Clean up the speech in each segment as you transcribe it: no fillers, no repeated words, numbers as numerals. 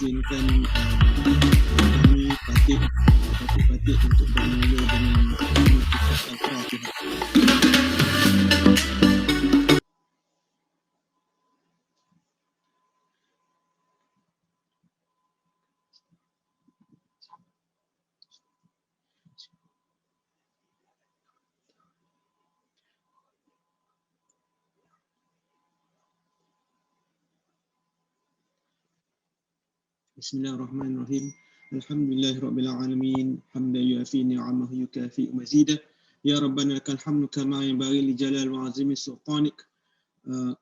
izinkan kami patih untuk bermula dengan kitab Al-Fatihah. Bismillahirrahmanirrahim. Alhamdulillahirabbil alamin. Hamdan yuafi ni'amahu yukafi mazidah. Ya Rabbana lakal hamdu kama yanbaghi li jalal wa azimi sultanik.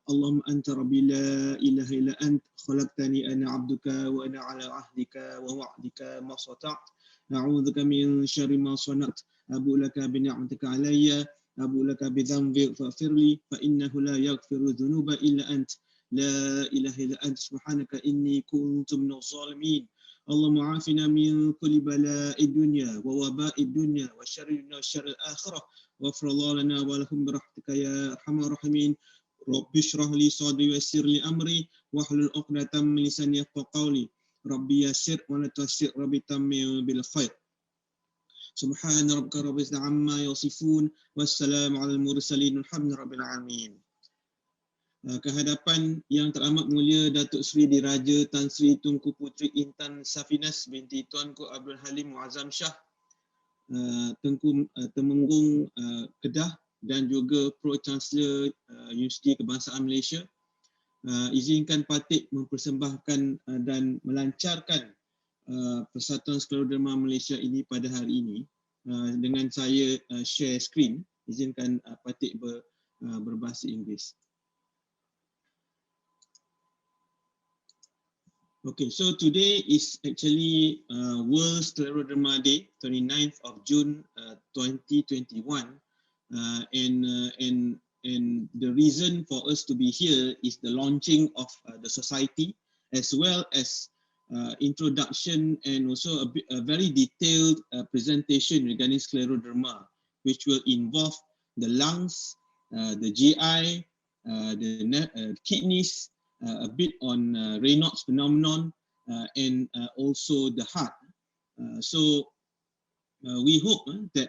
Allahumma anta rabbi la ilaha illa ant khalaqtani ana 'abduka wa ana 'ala 'ahdika wa wa'dika ma stata'tu. A'udzuka min syarri ma sana'tu. Abu laka bi ni'matika 'alayya, abu laka bi dhanbi faghfirli fa innahu la yaghfiru dhunuba illa ant. لا إله إلا أنت سبحانك إني كنت من الظالمين. اللهم عافنا من كل بلاء الدنيا ووباء الدنيا وشر الدنيا وشر الآخرة واغفر الله لنا ولهم برحمتك يا أرحم الراحمين. رب اشرح لي صدري ويسر لي أمري واحلل عقدة من لساني يفقهوا قولي. ربي يسر ولا تعسر ربي تمم بالخير. سبحان ربك رب العزة عما يصفون والسلام على المرسلين والحمد لله رب العالمين. Kehadapan Yang Teramat Mulia Datuk Seri Diraja Tan Sri Tunku Puteri Intan Safinas binti Tuanku Abdul Halim Muazzam Shah, Tengku Temenggung Kedah dan juga Pro Chancellor Universiti Kebangsaan Malaysia, izinkan Patih mempersembahkan dan melancarkan Persatuan Scleroderma Malaysia ini pada hari ini. Dengan saya share screen, izinkan Patih berbahasa Inggeris. Okay, so today is actually World Scleroderma Day, 29th of June 2021, and the reason for us to be here is the launching of the society, as well as introduction and also a very detailed presentation regarding scleroderma, which will involve the lungs, the GI, the kidneys, a bit on Raynaud's phenomenon, and also the heart. So we hope that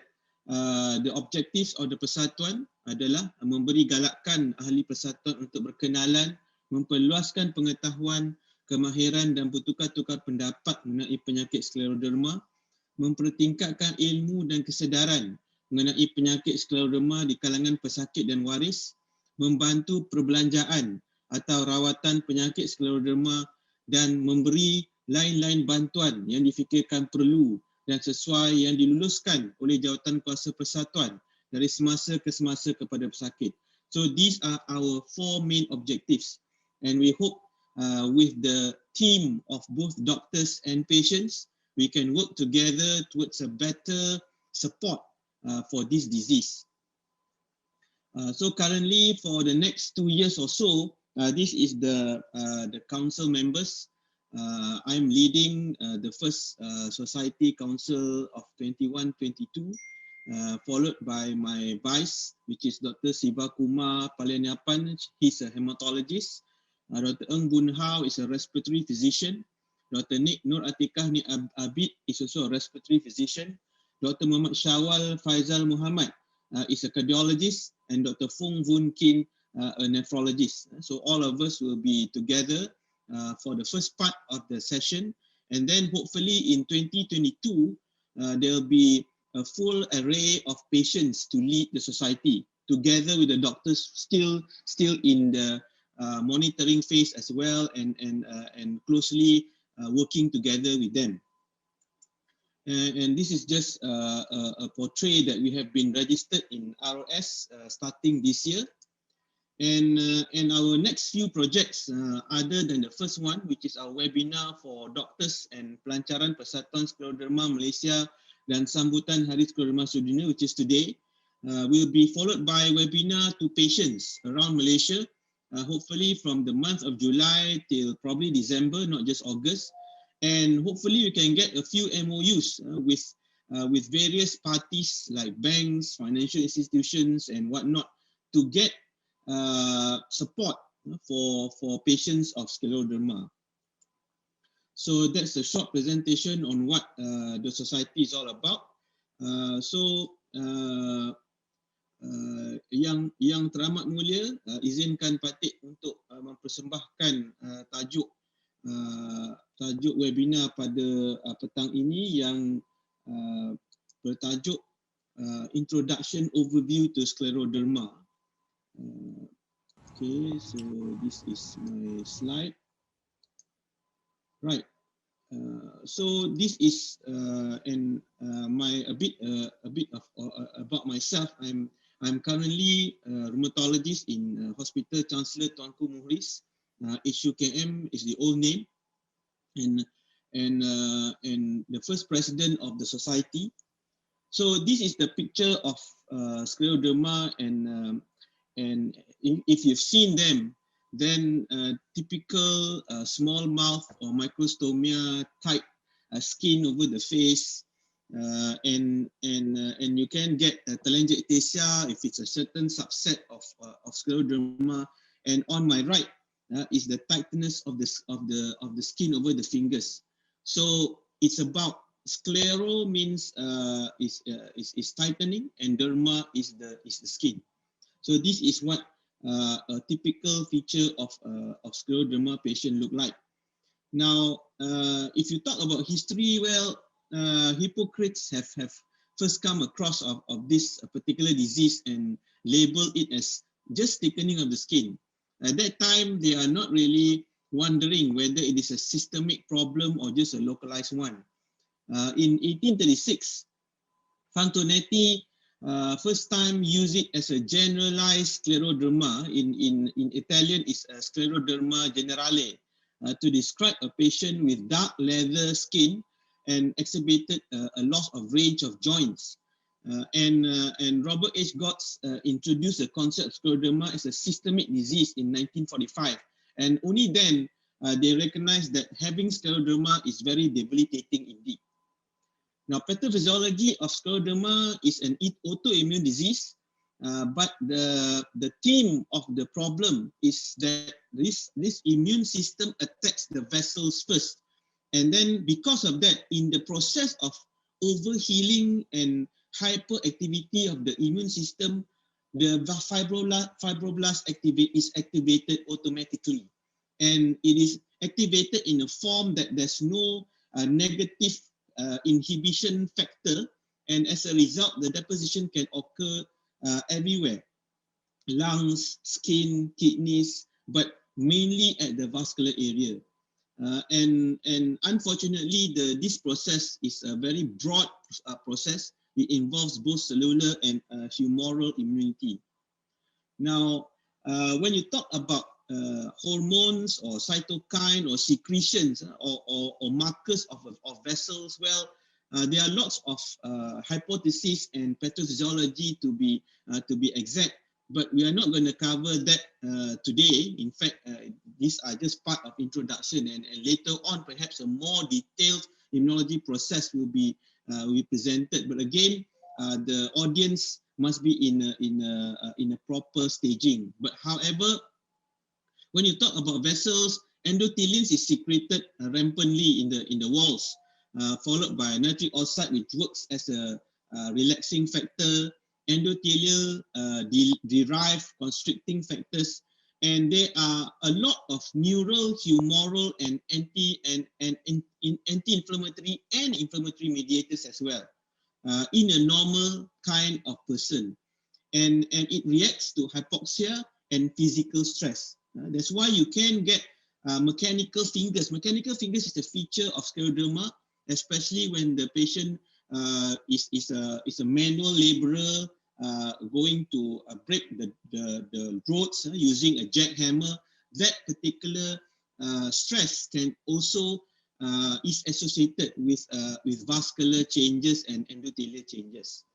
the objectives of the persatuan adalah memberi galakkan ahli persatuan untuk berkenalan, memperluaskan pengetahuan, kemahiran dan bertukar-tukar pendapat mengenai penyakit skleroderma, mempertingkatkan ilmu dan kesedaran mengenai penyakit skleroderma di kalangan pesakit dan waris, membantu perbelanjaan atau rawatan penyakit skleroderma dan memberi lain-lain bantuan yang difikirkan perlu dan sesuai yang diluluskan oleh jawatan kuasa persatuan dari semasa ke semasa kepada pesakit. So these are our 4 main objectives, and we hope with the team of both doctors and patients, we can work together towards a better support for this disease. So currently for the next 2 years or so, this is the council members. I'm leading the first society council of 21-22, followed by my vice, which is Dr. Siva Kumar Palaniapan. He's a hematologist. Dr. Eng Boon Hao is a respiratory physician. Dr. Nur Atikah Ni Abid is also a respiratory physician. Dr. Muhammad Syawal Faizal Mohamed is a cardiologist, and Dr. Fung Voon Kin, a nephrologist. So all of us will be together for the first part of the session, and then hopefully in 2022 there will be a full array of patients to lead the society together with the doctors still in the monitoring phase as well, and closely working together with them. And this is just a portrait that we have been registered in ROS starting this year. And our next few projects, other than the first one, which is our webinar for doctors and pelancaran Persatuan Scleroderma Malaysia dan sambutan Hari Scleroderma Sedunia, which is today, will be followed by webinar to patients around Malaysia, hopefully from the month of July till probably December, not just August. And hopefully we can get a few MOUs with various parties like banks, financial institutions, and whatnot to get support for patients of scleroderma. So that's a short presentation on what the society is all about. Yang teramat mulia, izinkan Patik untuk mempersembahkan tajuk webinar pada petang ini yang bertajuk Introduction Overview to Scleroderma. Okay, so this is my slide. Right. So this is a bit of about myself. I'm currently a rheumatologist in Hospital Chancellor Tuanku Muhriz. HUKM is the old name, and the first president of the society. So this is the picture of scleroderma, and if you've seen them, then typical small mouth or microstomia type skin over the face, and you can get telangiectasia if it's a certain subset of scleroderma. And on my right is the tightness of the skin over the fingers. So it's about sclero means is tightening, and derma is the skin. So this is what a typical feature of scleroderma patient look like. Now, if you talk about history, well, Hippocrates have first come across of this particular disease and label it as just thickening of the skin. At that time, they are not really wondering whether it is a systemic problem or just a localized one. In 1836, Fantonetti first time used it as a generalized scleroderma. In Italian, is scleroderma generale, to describe a patient with dark leather skin and exhibited a loss of range of joints. And Robert H. Gotts introduced the concept of scleroderma as a systemic disease in 1945. And only then they recognized that having scleroderma is very debilitating indeed. Now, pathophysiology of scleroderma is an autoimmune disease, but the theme of the problem is that this immune system attacks the vessels first. And then because of that, in the process of overhealing and hyperactivity of the immune system, the fibroblast is activated automatically. And it is activated in a form that there's no negative inhibition factor, and as a result, the deposition can occur everywhere: lungs, skin, kidneys, but mainly at the vascular area. And unfortunately, this process is a very broad process. It involves both cellular and humoral immunity. Now, when you talk about hormones or cytokine or secretions or markers of vessels, well, there are lots of hypotheses and pathophysiology to be exact, but we are not going to cover that today. In fact, these are just part of introduction, and later on, perhaps a more detailed immunology process will be presented. But again, the audience must be in a proper staging. But however, when you talk about vessels, endothelium is secreted rampantly in the walls, followed by nitric oxide, which works as a relaxing factor. Endothelial derived constricting factors, and there are a lot of neural, humoral, and anti-inflammatory and inflammatory mediators as well in a normal kind of person, and it reacts to hypoxia and physical stress. That's why you can get mechanical fingers. Mechanical fingers is a feature of scleroderma, especially when the patient is a manual laborer going to break the roads using a jackhammer. That particular stress can also is associated with vascular changes and endothelial changes.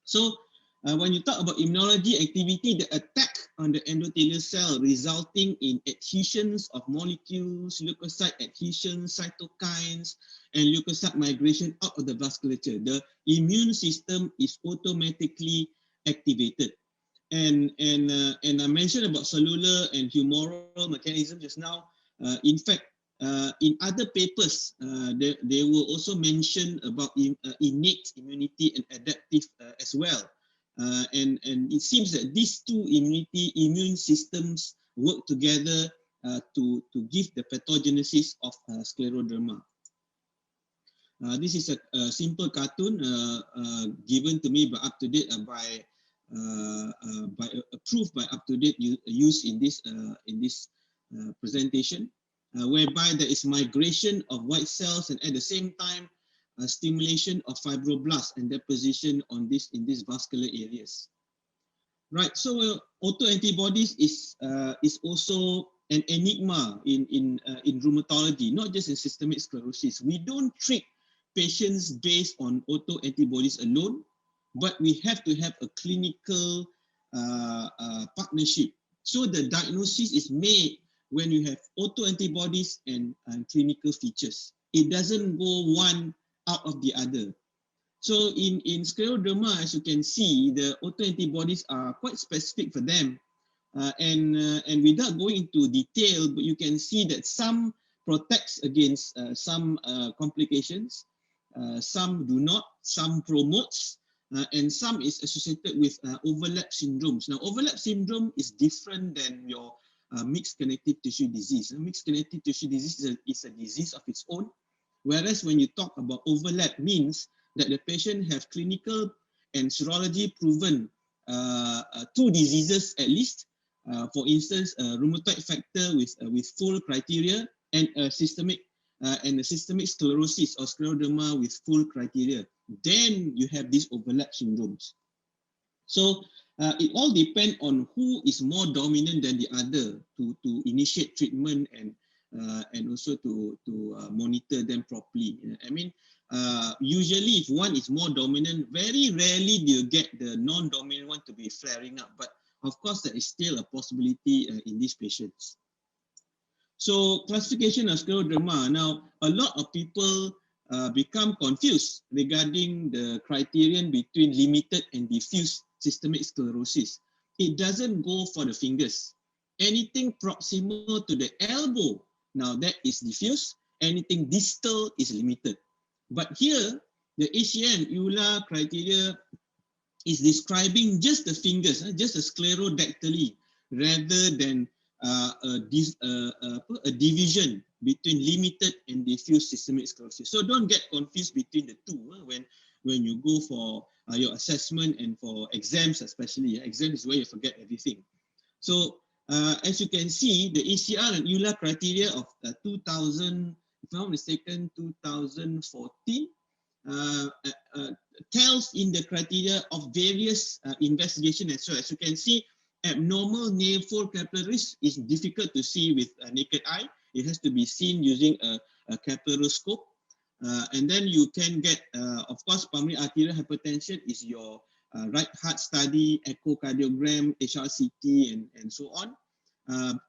So when you talk about immunology activity, the attack on the endothelial cell resulting in adhesions of molecules, leukocyte adhesions, cytokines, and leukocyte migration out of the vasculature, the immune system is automatically activated. And I mentioned about cellular and humoral mechanism just now. In fact, in other papers, they will also mention about innate immunity and adaptive as well. And it seems that these two immune systems work together to give the pathogenesis of scleroderma. This is a simple cartoon given to me but approved by up-to-date use in this presentation, whereby there is migration of white cells and at the same time stimulation of fibroblasts and deposition in these vascular areas. Right. So autoantibodies is also an enigma in rheumatology, not just in systemic sclerosis. We don't treat patients based on autoantibodies alone, but we have to have a clinical partnership. So the diagnosis is made when you have autoantibodies and clinical features. It doesn't go one out of the other. So in scleroderma, as you can see, the autoantibodies are quite specific for them. And without going into detail, but you can see that some protects against some complications, some do not, some promotes, and some is associated with overlap syndromes. Now, overlap syndrome is different than your mixed connective tissue disease. Mixed connective tissue disease is a disease of its own, whereas when you talk about overlap means that the patient have clinical and serology proven two diseases at least. For instance, a rheumatoid factor with full criteria and a systemic sclerosis or scleroderma with full criteria. Then you have these overlap syndromes. So it all depends on who is more dominant than the other to initiate treatment and also to monitor them properly. I mean, usually if one is more dominant, very rarely do you get the non-dominant one to be flaring up. But of course, there is still a possibility in these patients. So classification of scleroderma. Now, a lot of people become confused regarding the criterion between limited and diffuse systemic sclerosis. It doesn't go for the fingers. Anything proximal to the elbow, now that is diffuse. Anything distal is limited. But here, the ACN EULA criteria is describing just the fingers, just a sclerodactyly, rather than a division between limited and diffuse systemic sclerosis. So don't get confused between the two when you go for your assessment and for exams, especially. Exam is where you forget everything. So as you can see, the ACR and EULA criteria of 2000, if I'm not mistaken, 2014 tells in the criteria of various investigation as well. As you can see, abnormal nail fold capillaries is difficult to see with a naked eye. It has to be seen using a capillaroscope. And then you can get, of course, pulmonary arterial hypertension is your right heart study, echocardiogram, HRCT, and so on.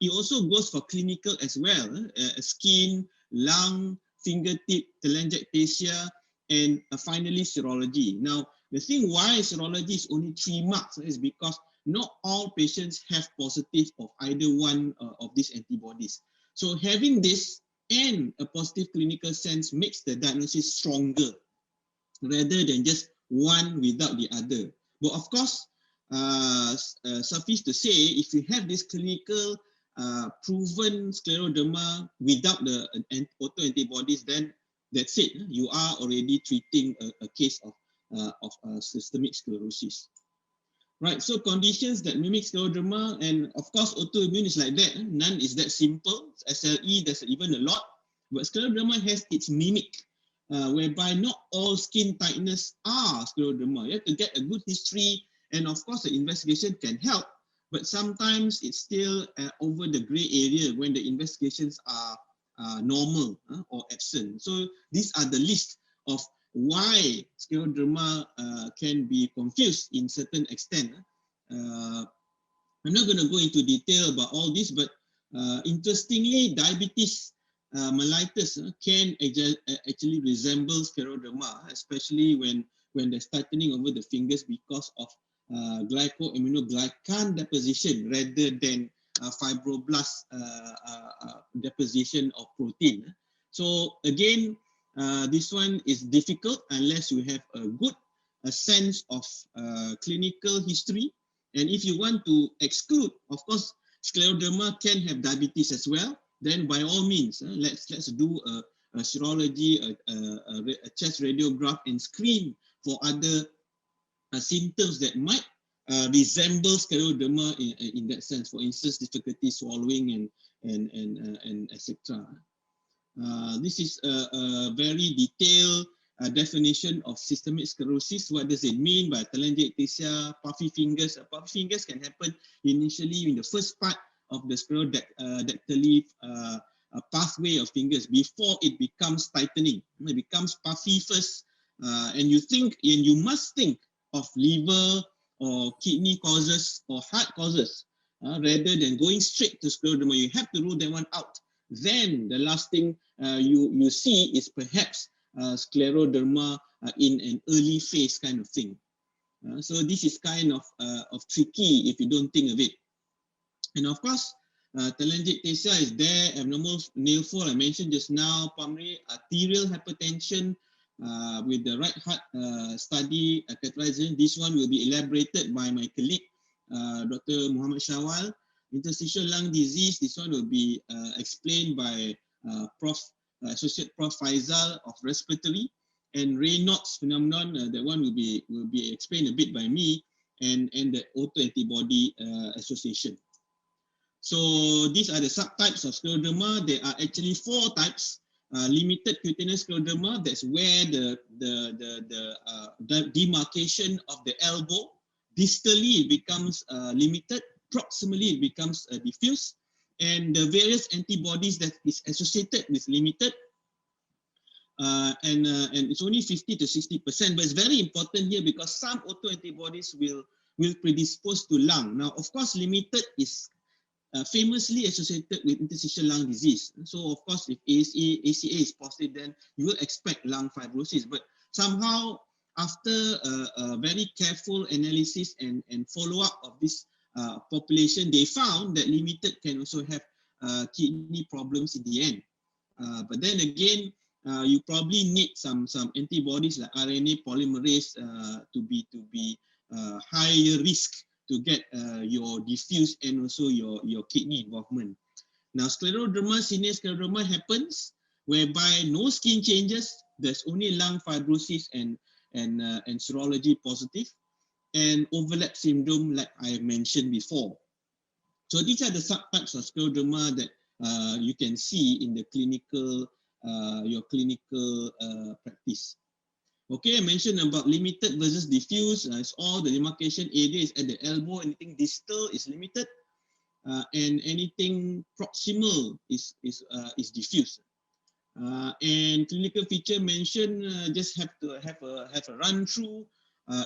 It also goes for clinical as well, skin, lung, fingertip, telangiectasia, and finally serology. Now, the thing why serology is only 3 marks is because not all patients have positive of either one of these antibodies. So having this and a positive clinical sense makes the diagnosis stronger rather than just one without the other. But of course, suffice to say, if you have this clinical proven scleroderma without the autoantibodies, then that's it. You are already treating a case of systemic sclerosis. Right, so conditions that mimic scleroderma, and of course autoimmune is like that. None is that simple. SLE, there's even a lot. But scleroderma has its mimic, whereby not all skin tightness are scleroderma. You have to get a good history, and of course the investigation can help, but sometimes it's still over the gray area when the investigations are normal or absent. So these are the list of why scleroderma can be confused in certain extent. I'm not going to go into detail about all this, but interestingly, diabetes mellitus can actually resemble scleroderma, especially when there's tightening over the fingers because of glycosaminoglycan deposition rather than fibroblast deposition of protein. So again, this one is difficult unless you have a good sense of clinical history. And if you want to exclude, of course, scleroderma can have diabetes as well. Then by all means, let's do a serology, a chest radiograph, and screen for other symptoms that might resemble scleroderma in that sense. For instance, difficulty swallowing and etc. This is a very detailed definition of systemic sclerosis. What does it mean by telangiectasia, puffy fingers? Puffy fingers can happen initially in the first part of the sclerodactyly pathway of fingers before it becomes tightening. It becomes puffy first, and you must think of liver or kidney causes or heart causes rather than going straight to scleroderma. You have to rule that one out. Then the last thing you see is perhaps scleroderma in an early phase kind of thing. So this is kind of tricky if you don't think of it. And of course, telangiectasia is there, abnormal nail fall, I mentioned just now, pulmonary arterial hypertension with the right heart study catheterization. This one will be elaborated by my colleague, Dr. Mohamed. Interstitial lung disease, this one will be explained by Associate Prof. Faisal of respiratory, and Raynaud's phenomenon, that one will be explained a bit by me, and the autoantibody association. So these are the subtypes of scleroderma. There are actually 4 types. Limited cutaneous scleroderma, that's where the demarcation of the elbow, distally it becomes limited, proximally it becomes diffuse, and the various antibodies that is associated with limited, and it's only 50 to 60%, but it's very important here because some autoantibodies will predispose to lung. Now, of course, limited is famously associated with interstitial lung disease. So, of course, if ACA is positive, then you will expect lung fibrosis. But somehow, after a very careful analysis and follow-up of this population, they found that limited can also have kidney problems in the end. But then again, you probably need some antibodies like RNA polymerase to be higher risk to get your diffuse and also your kidney involvement. Now, scleroderma, senior scleroderma happens whereby no skin changes, there's only lung fibrosis and serology positive, and overlap syndrome like I mentioned before. So these are the subtypes of scleroderma that you can see in the clinical, your clinical practice. Okay, I mentioned about limited versus diffuse. It's all the demarcation area is at the elbow. Anything distal is limited, and anything proximal is diffuse. And clinical feature mentioned, just have to have a run through.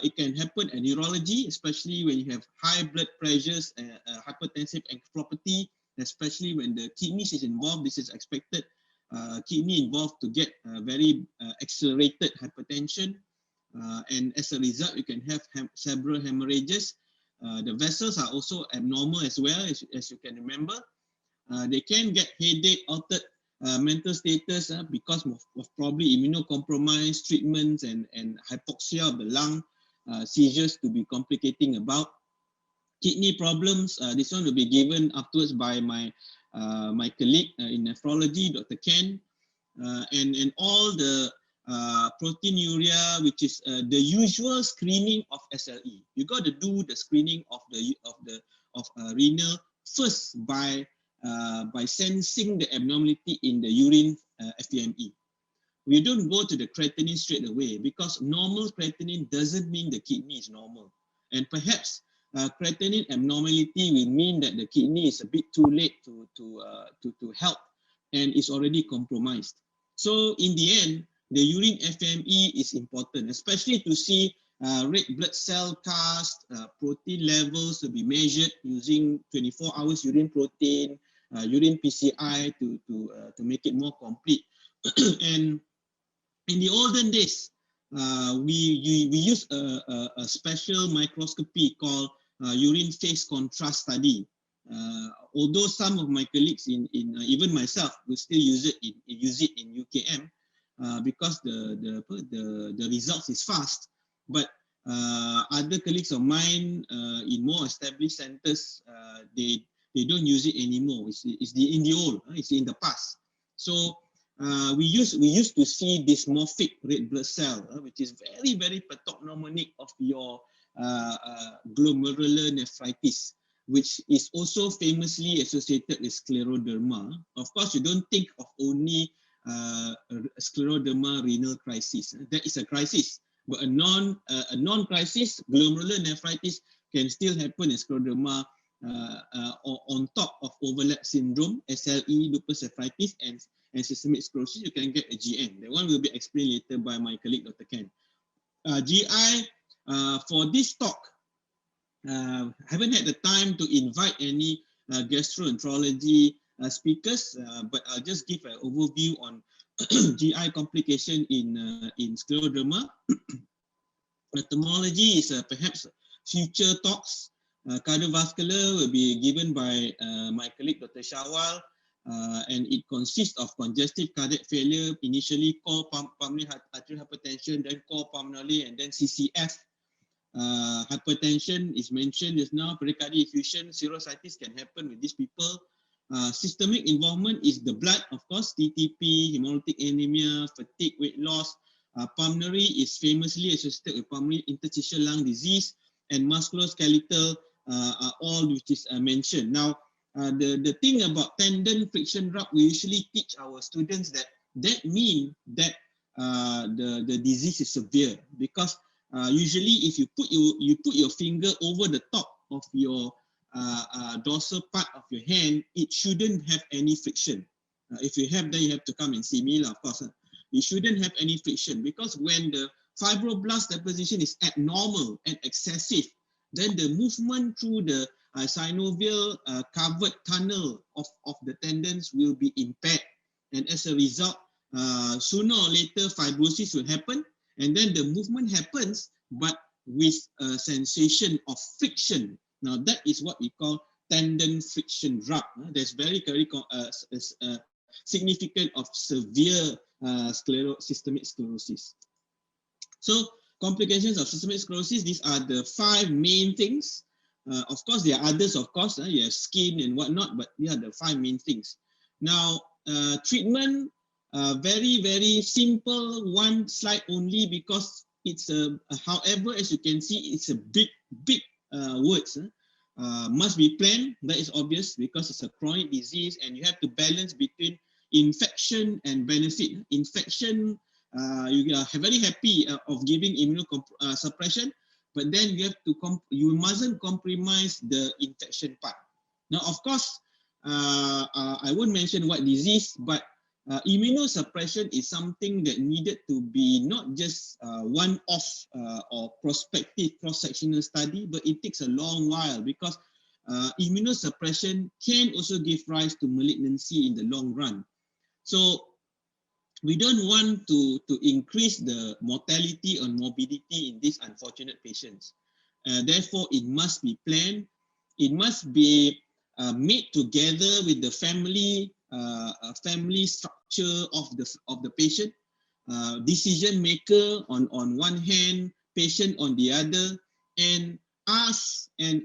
It can happen at neurology, especially when you have high blood pressures, hypertensive encephalopathy, especially when the kidneys is involved. This is expected. Kidney involved to get very accelerated hypertension, and as a result, you can have several hemorrhages. The vessels are also abnormal as well, as you can remember. They can get headache, altered mental status because of probably immunocompromised treatments and hypoxia of the lung, seizures to be complicating about. Kidney problems, this one will be given afterwards by my colleague in nephrology, Dr. Ken, and all the proteinuria, which is the usual screening of SLE. You got to do the screening of renal first by sensing the abnormality in the urine FEME. We don't go to the creatinine straight away because normal creatinine doesn't mean the kidney is normal, and perhaps creatinine abnormality will mean that the kidney is a bit too late to help and is already compromised. So in the end, the urine FME is important, especially to see red blood cell cast, protein levels to be measured using 24 hours urine protein, urine PCI to make it more complete. And in the olden days, we used a special microscopy called urine phase contrast study. Although some of my colleagues even myself will still use it in UKM because the results is fast, but other colleagues of mine in more established centers, they don't use it anymore. It's in the old, it's in the past. So we used to see dysmorphic red blood cell, which is very, very pathognomonic of your glomerular nephritis, which is also famously associated with scleroderma. Of course, you don't think of only scleroderma renal crisis. That is a crisis, but a non-crisis glomerular nephritis can still happen in scleroderma on top of overlap syndrome, SLE, lupus nephritis, and systemic sclerosis. You can get a GN. That one will be explained later by my colleague, Dr. Ken. GI, for this talk, haven't had the time to invite any gastroenterology speakers, but I'll just give an overview on GI complication in scleroderma. Ophthalmology is perhaps future talks. Cardiovascular will be given by my colleague Dr. Shawal, and it consists of congestive cardiac failure, initially core pulmonary arterial hypertension, then core pulmonary, and then CCF. Hypertension is mentioned just now, pericardial effusion, serositis can happen with these people. Systemic involvement is the blood, of course, TTP, hemolytic anemia, fatigue, weight loss. Pulmonary is famously associated with pulmonary interstitial lung disease, and musculoskeletal are all which is mentioned. Now, the thing about tendon friction rub, we usually teach our students that means that the disease is severe, because usually if you put your finger over the top of your dorsal part of your hand, it shouldn't have any friction. If you have, then you have to come and see me, of course. You shouldn't have any friction, because when the fibroblast deposition is abnormal and excessive, then the movement through the synovial covered tunnel of the tendons will be impaired. And as a result, sooner or later, fibrosis will happen. And then the movement happens, but with a sensation of friction. Now, that is what we call tendon friction rub. That's very significant of severe systemic sclerosis. So, complications of systemic sclerosis, these are the 5 main things. Of course, there are others, of course, you have skin and whatnot, but these are the 5 main things. Now, treatment, very, very simple, one slide only, because it's however, as you can see, it's a big words. Must be planned, that is obvious, because it's a chronic disease and you have to balance between infection and benefit. Infection, you are very happy of giving immunosuppression, but then you mustn't compromise the infection part. Now, of course, I won't mention what disease, but immunosuppression is something that needed to be not just one-off or prospective cross-sectional study, but it takes a long while, because immunosuppression can also give rise to malignancy in the long run. So we don't want to increase the mortality or morbidity in these unfortunate patients. Therefore, it must be planned. It must be made together with the family structure of the patient, decision maker on one hand, patient on the other, and us and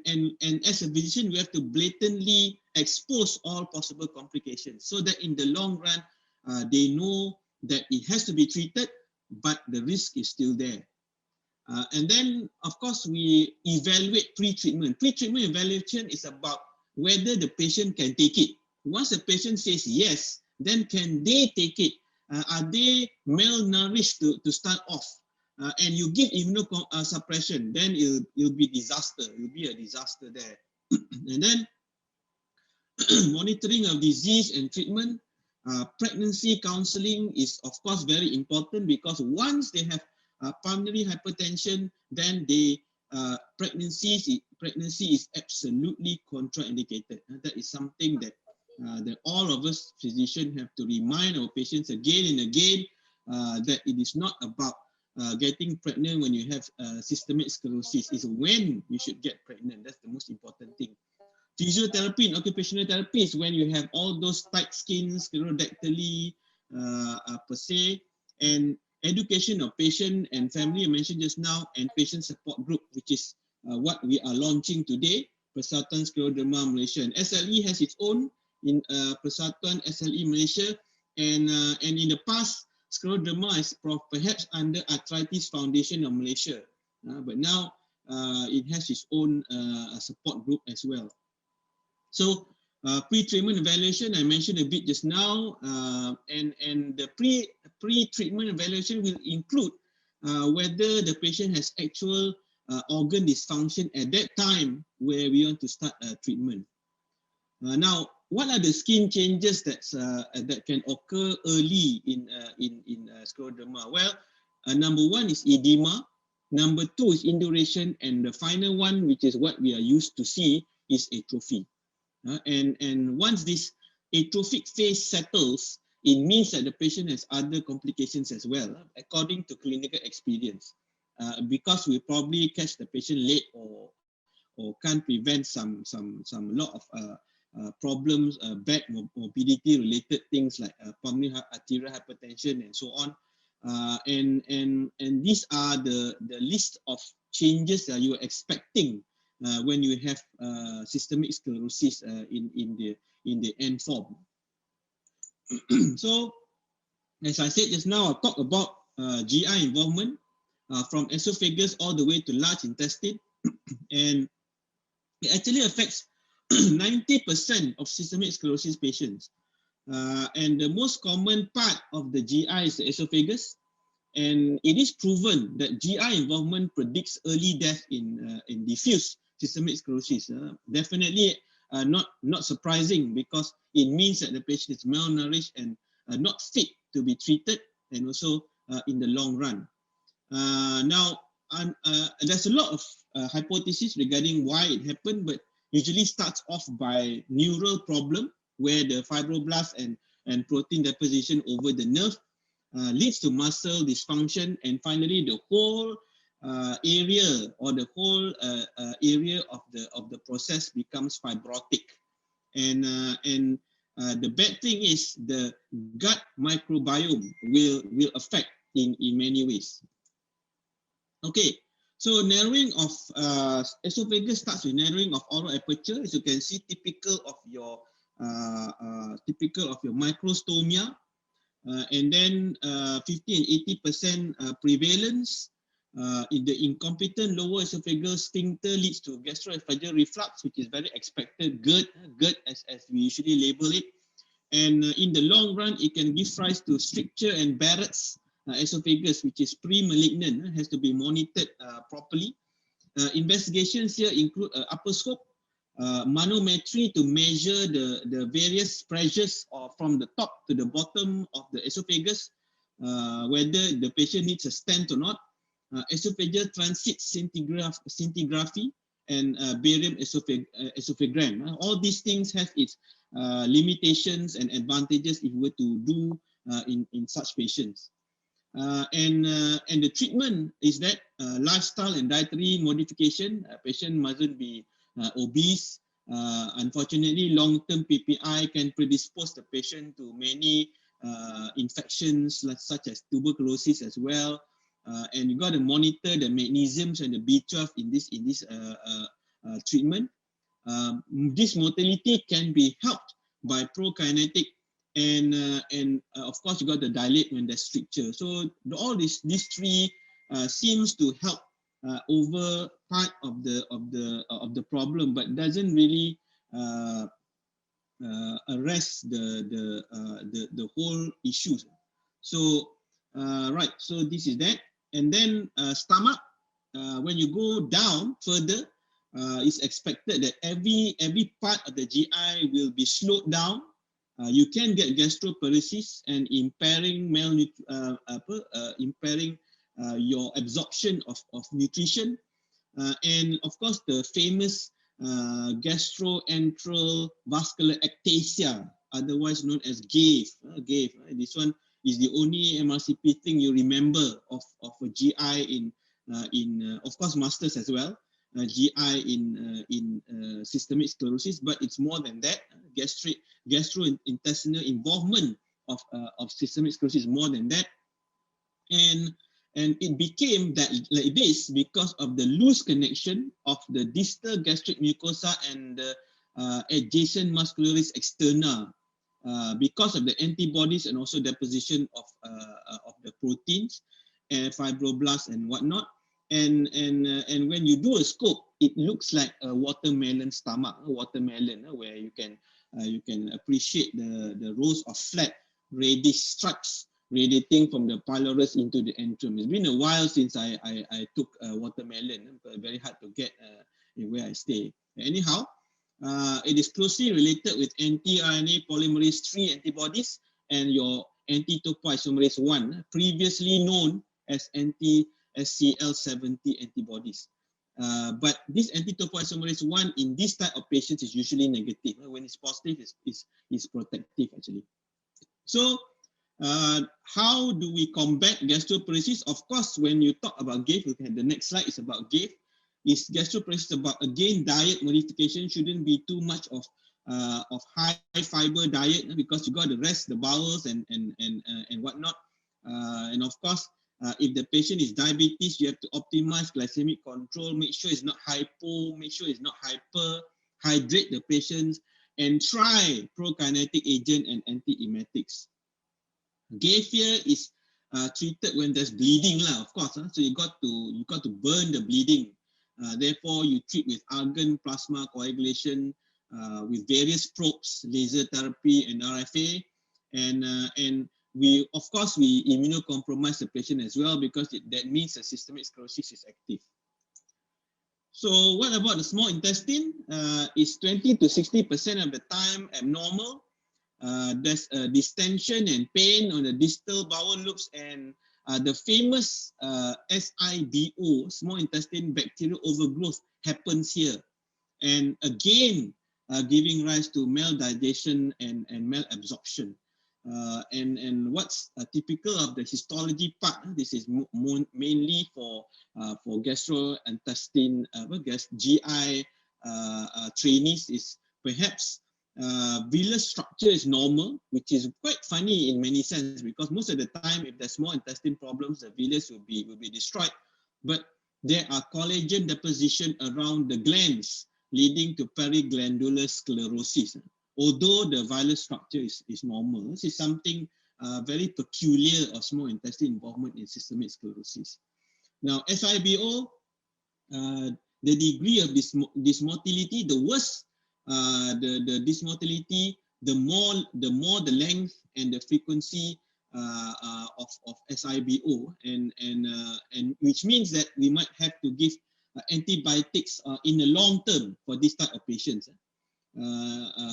as a physician, we have to blatantly expose all possible complications, so that in the long run they know that it has to be treated, but the risk is still there. And then, of course, we evaluate pre-treatment. Pre-treatment evaluation is about whether the patient can take it. Once the patient says yes, then can they take it? Are they malnourished to start off? And you give immunosuppression, then it'll be disaster. It'll be a disaster there. And then monitoring of disease and treatment. Pregnancy counseling is, of course, very important, because once they have pulmonary hypertension, then pregnancy is absolutely contraindicated. That is something that all of us physicians have to remind our patients again and again, that it is not about getting pregnant when you have systemic sclerosis. It's when you should get pregnant. That's the most important thing. Physiotherapy and occupational therapy is when you have all those tight skins, sclerodactyly per se, and education of patient and family, I mentioned just now, and patient support group, which is what we are launching today, Persatuan Scleroderma Malaysia. And SLE has its own in Persatuan SLE Malaysia, and in the past, Scleroderma is perhaps under Arthritis Foundation of Malaysia, but now it has its own support group as well. So pre-treatment evaluation, I mentioned a bit just now, and the pre-treatment evaluation will include whether the patient has actual organ dysfunction at that time where we want to start treatment. Now, what are the skin changes that can occur early in scleroderma? Well, number one is edema. Number two is induration, and the final one, which is what we are used to see, is atrophy. And once this atrophic phase settles, it means that the patient has other complications as well, according to clinical experience. Because we probably catch the patient late or can't prevent some lot of problems, back morbidity related things like pulmonary arterial hypertension and so on. And these are the list of changes that you are expecting when you have systemic sclerosis in the end form. So, as I said just now, I'll talk about GI involvement from esophagus all the way to large intestine, and it actually affects 90% of systemic sclerosis patients. And the most common part of the GI is the esophagus, and it is proven that GI involvement predicts early death in diffuse systemic sclerosis. Definitely not surprising, because it means that the patient is malnourished and not fit to be treated, and also in the long run. Now, there's a lot of hypotheses regarding why it happened, but usually starts off by neural problem, where the fibroblast and protein deposition over the nerve leads to muscle dysfunction, and finally the whole area or the whole area of the process becomes fibrotic. And the bad thing is the gut microbiome will affect in many ways. Okay, so narrowing of esophagus starts with narrowing of oral aperture, as you can see, typical of your microstomia, and then 50 and 80% prevalence. In the incompetent lower esophageal sphincter leads to gastroesophageal reflux, which is very expected, GERD as we usually label it. And in the long run, it can give rise to stricture and Barrett's esophagus, which is pre-malignant, has to be monitored properly. Investigations here include upper scope, manometry to measure the various pressures from the top to the bottom of the esophagus, whether the patient needs a stent or not, esophageal transit scintigraphy, and barium esophagram. All these things have its limitations and advantages if we were to do in such patients. And the treatment is that lifestyle and dietary modification. A patient mustn't be obese. Unfortunately, long-term PPI can predispose the patient to many infections such as tuberculosis as well. And you got to monitor the magnesiums and the B12 in this treatment. This motility can be helped by prokinetic, and of course you got to dilate when there's stricture. So all these three seems to help over part of the problem, but doesn't really arrest the whole issues. So right, so this is that. And then stomach, when you go down further, it's expected that every part of the GI will be slowed down. You can get gastroparesis and impairing your absorption of nutrition, and of course the famous gastroenteral vascular ectasia, otherwise known as GAVE. This one is the only MRCP thing you remember of a GI in of course masters as well. GI in systemic sclerosis, but it's more than that. Gastrointestinal involvement of systemic sclerosis is more than that, and it became that like this because of the loose connection of the distal gastric mucosa and the adjacent muscularis externa, because of the antibodies and also deposition of the proteins and fibroblasts and whatnot. And when you do a scope, it looks like a watermelon stomach, where you can appreciate the rows of flat reddish stripes radiating from the pylorus into the antrum. It's been a while since I took watermelon, but very hard to get where I stay. Anyhow, it is closely related with anti-RNA polymerase III antibodies and your anti-topoisomerase I, previously known as anti-SCL70 antibodies. But this anti-topoisomerase I in this type of patients is usually negative. When it's positive, it's protective actually. So how do we combat gastroparesis? Of course, when you talk about GAFE, look at the next slide is about GAFE. Is gastroparesis about, again, diet modification? Shouldn't be too much of high fiber diet, because you got to rest the bowels and whatnot. And of course, if the patient is diabetes, you have to optimize glycemic control, make sure it's not hypo, make sure it's not hyper, hydrate the patients, and try prokinetic agent and antiemetics. GAFE here is treated when there's bleeding, of course. So you got to burn the bleeding. Therefore, you treat with argon plasma coagulation, with various probes, laser therapy, and RFA, and we immunocompromise the patient as well, because that means the systemic sclerosis is active. So what about the small intestine? It's 20 to 60% of the time abnormal. There's distension and pain on the distal bowel loops, and the famous SIBO, small intestine bacterial overgrowth, happens here. And again, giving rise to maldigestion and malabsorption. And what's typical of the histology part, this is mainly for gastrointestine, GI trainees, is perhaps villus structure is normal, which is quite funny in many sense, because most of the time, if there's small intestine problems, the villus will be destroyed. But there are collagen deposition around the glands, leading to periglandular sclerosis, although the villus structure is normal. This is something very peculiar of small intestine involvement in systemic sclerosis. Now, SIBO, the degree of dysmotility, the worse the dysmotility, the more the length and the frequency of SIBO, and which means that we might have to give antibiotics in the long term for this type of patients.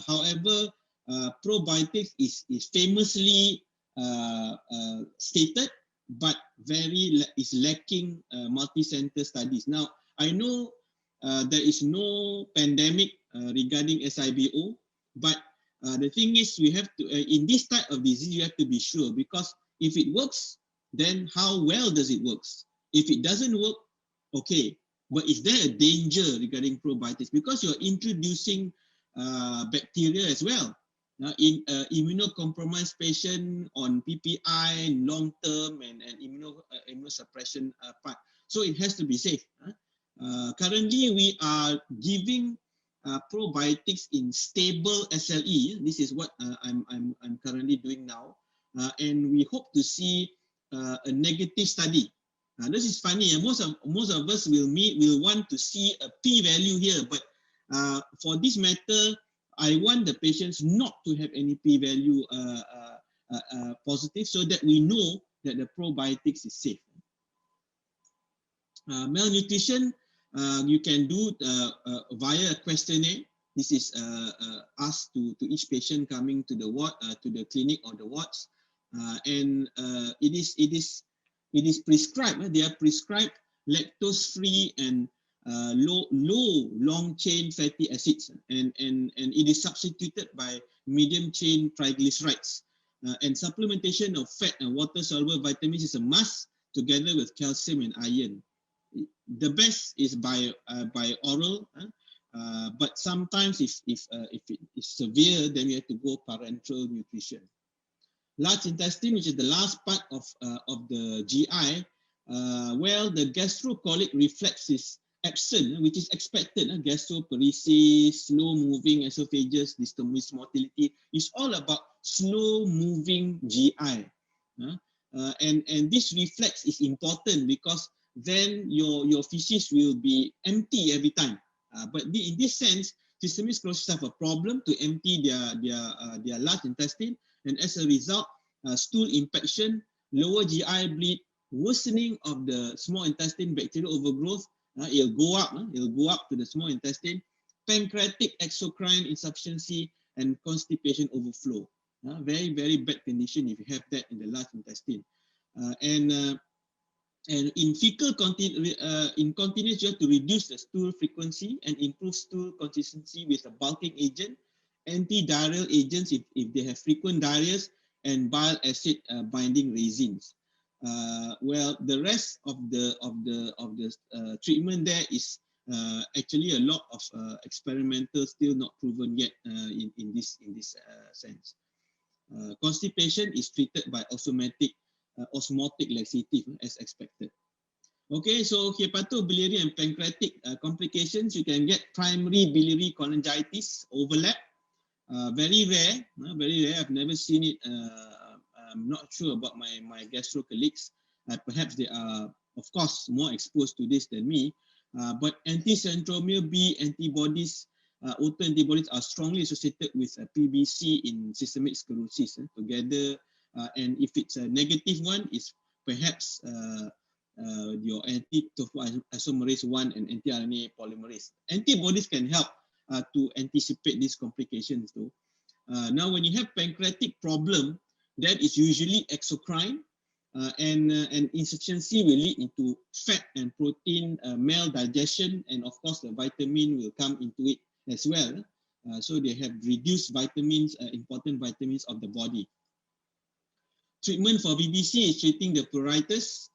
However, probiotics is famously stated, but is lacking multi-center studies. Now, I know there is no pandemic regarding SIBO, but the thing is, we have to, in this type of disease, you have to be sure, because if it works, then how well does it work? If it doesn't work, okay, but is there a danger regarding probiotics? Because you're introducing bacteria as well. In immunocompromised patient on PPI, long-term and immunosuppression part. So it has to be safe. Currently, we are giving probiotics in stable SLE. This is what I'm currently doing now, and we hope to see a negative study. This is funny. Most of us will want to see a p-value here, but for this matter, I want the patients not to have any p-value positive, so that we know that the probiotics is safe. Malnutrition, you can do via a questionnaire. This is asked to each patient coming to the ward, to the clinic or the wards, and it is prescribed. They are prescribed lactose-free and low long-chain fatty acids, and it is substituted by medium-chain triglycerides. And supplementation of fat and water-soluble vitamins is a must, together with calcium and iron. The best is by oral, but sometimes if it is severe, then you have to go parenteral nutrition. Large intestine, which is the last part of the GI, well, the gastrocolic reflex is absent, which is expected. Gastroparesis, slow-moving esophagus, dystomic motility is all about slow-moving GI. And this reflex is important because then your feces will be empty every time. But in this sense, systemic sclerosis have a problem to empty their large intestine, and as a result, stool infection, lower GI bleed, worsening of the small intestine bacterial overgrowth. It'll go up to the small intestine, pancreatic exocrine insufficiency, and constipation overflow. Very, very bad condition if you have that in the large intestine. And in fecal incontinence, you have to reduce the stool frequency and improve stool consistency with a bulking agent, anti-diarrheal agents if they have frequent diarrheas, and bile acid binding resins. Well, the rest of the treatment there is actually a lot of experimental, still not proven yet in this sense. Constipation is treated by osmotic laxative as expected. Okay, so hepatobiliary and pancreatic complications, you can get primary biliary cholangitis overlap. Very rare, very rare. I've never seen it. I'm not sure about my gastro colleagues. Perhaps they are, of course, more exposed to this than me. But anti-centromere B antibodies, autoantibodies are strongly associated with PBC in systemic sclerosis together. And if it's a negative one, it's perhaps your anti-topoisomerase 1 and anti-RNA polymerase. Antibodies can help to anticipate these complications though. Now, when you have pancreatic problem, that is usually exocrine, and insufficiency will lead into fat and protein maldigestion, and of course the vitamin will come into it as well. So they have reduced vitamins, important vitamins of the body. Treatment for BBC is treating the pruritus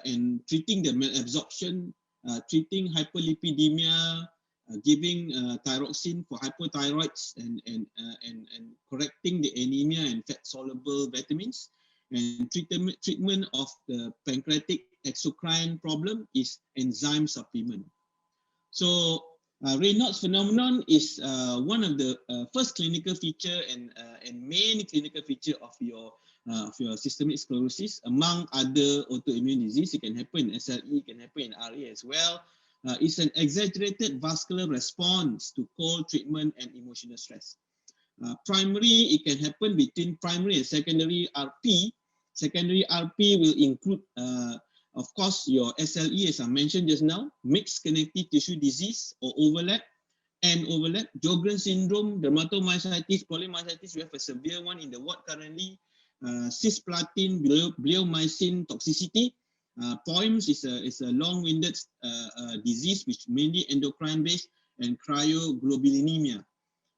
and treating the malabsorption, treating hyperlipidemia, giving thyroxine for hypothyroids, and correcting the anemia and fat-soluble vitamins. And treatment of the pancreatic exocrine problem is enzyme supplement. So Raynaud's phenomenon is one of the first clinical feature and main clinical feature of your systemic sclerosis. Among other autoimmune disease, it can happen in SLE, it can happen in RA as well. It's an exaggerated vascular response to cold treatment and emotional stress. Primary, it can happen between primary and secondary RP. Secondary RP will include, of course, your SLE, as I mentioned just now, mixed connective tissue disease or overlap, Sjogren's syndrome, dermatomyositis, polymyositis. We have a severe one in the ward currently. Cisplatin, bleomycin toxicity. POEMS is a long-winded disease which mainly endocrine-based, and cryoglobulinemia.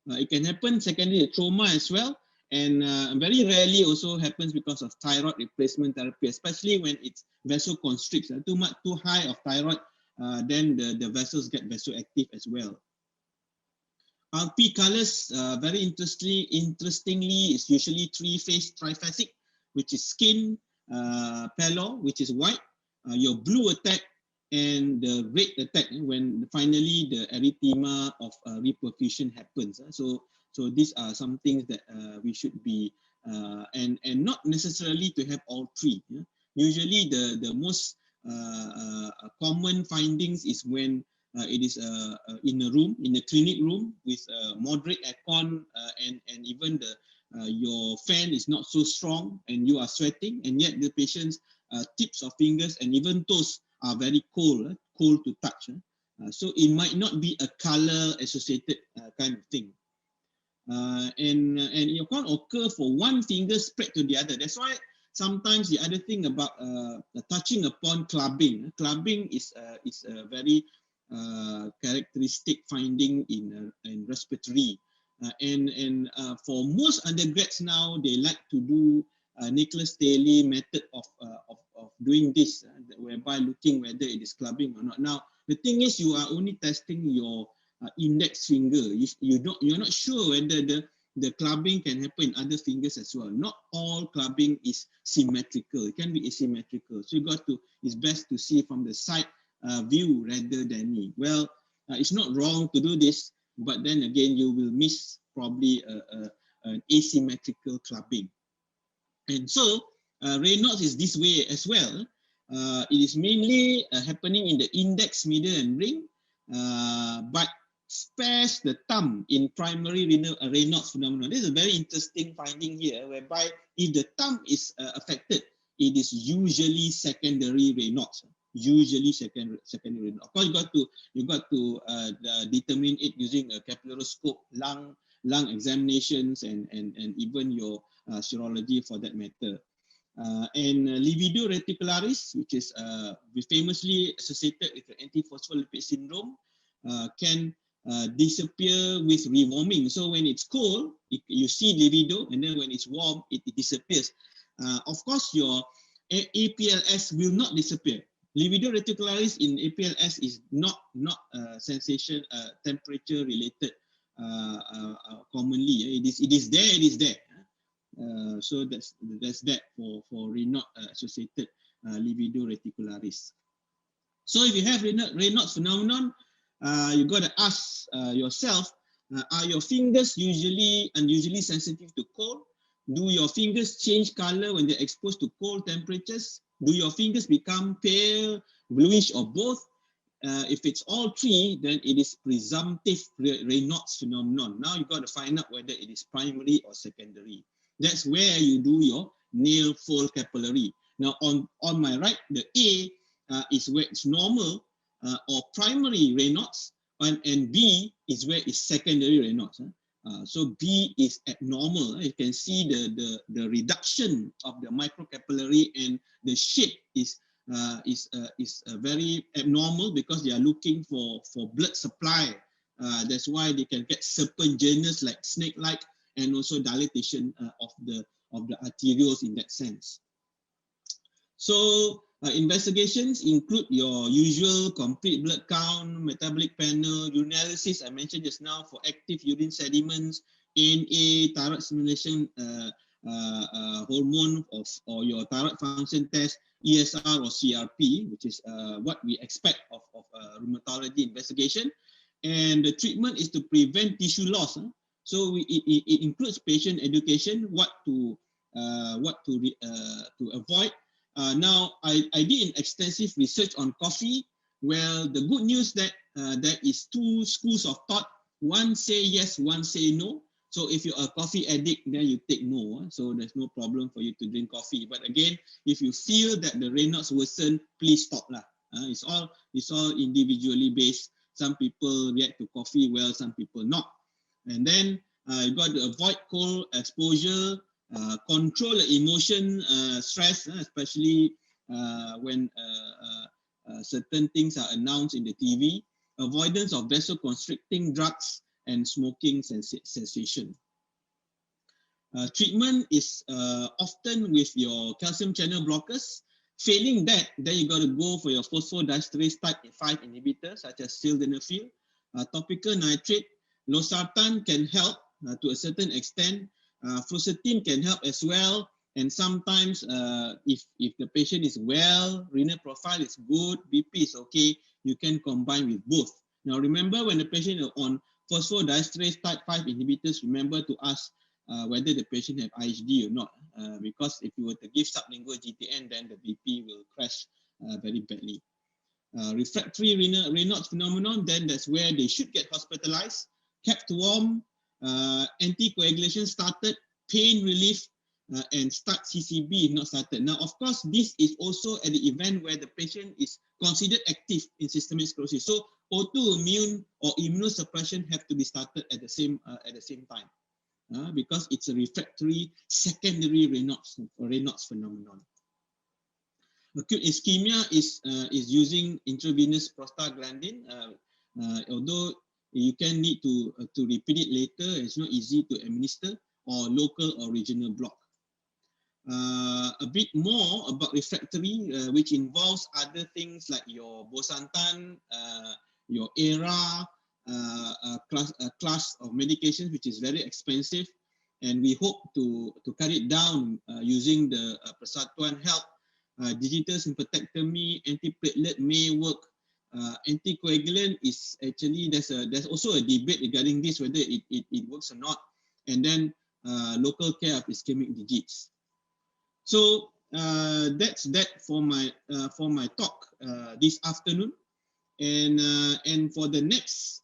It can happen secondary trauma as well, and very rarely also happens because of thyroid replacement therapy, especially when it's vasoconstricts. Too high of thyroid, then the vessels get vasoactive as well. RP colors, very interestingly, is usually three-phase triphasic, which is skin, pallor, which is white, your blue attack, and the red attack when finally the erythema of reperfusion happens. So these are some things that we should be, and not necessarily to have all three. Usually the most common findings is when it is in a clinic room with moderate aircon, and even your fan is not so strong and you are sweating, and yet the patient's tips of fingers and even toes are very cold to touch. So it might not be a color associated kind of thing. And it can occur for one finger spread to the other. That's why sometimes the other thing about touching upon clubbing. Clubbing is a very characteristic finding in respiratory. And for most undergrads now, they like to do Nicholas Staley method of doing this, whereby looking whether it is clubbing or not. Now, the thing is, you are only testing your index finger. You're not sure whether the clubbing can happen in other fingers as well. Not all clubbing is symmetrical. It can be asymmetrical. So it's best to see from the side view rather than me. Well, it's not wrong to do this, but then again, you will miss probably an asymmetrical clubbing. And so, Raynaud's is this way as well. It is mainly happening in the index, middle, and ring, but spares the thumb in primary Raynaud's phenomenon. This is a very interesting finding here, whereby if the thumb is affected, it is usually secondary Raynaud's. Usually secondary Raynaud's. Of course, you got to determine it using a capillaroscope, lung examinations, and even your serology for that matter. And livedo reticularis, which is famously associated with the antiphospholipid syndrome, can disappear with rewarming. So when it's cold, you see livedo, and then when it's warm, it disappears. Of course, your APLS will not disappear. Livedo reticularis in APLS is not sensation temperature related commonly. It is there. So that's that for Raynaud associated livedo reticularis. So if you have Raynaud's phenomenon, you got to ask yourself, are your fingers unusually sensitive to cold? Do your fingers change color when they're exposed to cold temperatures? Do your fingers become pale, bluish, or both? If it's all three, then it is presumptive Raynaud's phenomenon. Now you got to find out whether it is primary or secondary. That's where you do your nail fold capillary. Now on my right, the A is where it's normal or primary Raynaud's, and B is where it's secondary Raynaud's. So B is abnormal. You can see the reduction of the microcapillary, and the shape is very abnormal because they are looking for blood supply. That's why they can get serpentinous, like snake-like, and also dilatation of the arterioles in that sense. So investigations include your usual complete blood count, metabolic panel, urinalysis I mentioned just now for active urine sediments, ANA, thyroid stimulation hormone or your thyroid function test, ESR or CRP, which is what we expect of rheumatology investigation. And the treatment is to prevent tissue loss. So it includes patient education, what to avoid. Now, I did an extensive research on coffee. Well, the good news that there is two schools of thought. One say yes, one say no. So if you're a coffee addict, then you take no. So there's no problem for you to drink coffee. But again, if you feel that the Raynaud's worsen, please stop lah. It's all individually based. Some people react to coffee well, some people not. And then you got to avoid cold exposure, control the emotion, stress, especially when certain things are announced in the TV, avoidance of vasoconstricting drugs, and smoking cessation. Treatment is often with your calcium channel blockers. Failing that, then you got to go for your phosphodiesterase type 5 inhibitor, such as sildenafil. Topical nitrate, losartan can help to a certain extent. Fluoxetine can help as well. And sometimes, if the patient is well, renal profile is good, BP is okay, you can combine with both. Now, remember when the patient is on phosphodiesterase type 5 inhibitors, remember to ask whether the patient have IHD or not, because if you were to give sublingual GTN, then the BP will crash very badly. Refractory Raynaud's phenomenon, then that's where they should get hospitalized, kept warm, anticoagulation started, pain relief, and start CCB if not started. Now, of course, this is also at the event where the patient is considered active in systemic sclerosis. So autoimmune or immunosuppression have to be started at the same time. Because it's a refractory secondary Raynaud's phenomenon. Acute ischemia is using intravenous prostaglandin, although you can need to repeat it later. It's not easy to administer, or local or regional block. a bit more about refractory, which involves other things like your bosantan, your ERA, class of medications, which is very expensive. And we hope to cut it down using the Persatuan Help. Digital sympathectomy, antiplatelet may work. Anticoagulant is actually, there's also a debate regarding this, whether it works or not. And then local care of ischemic digits. So that's that for my talk this afternoon. And for the next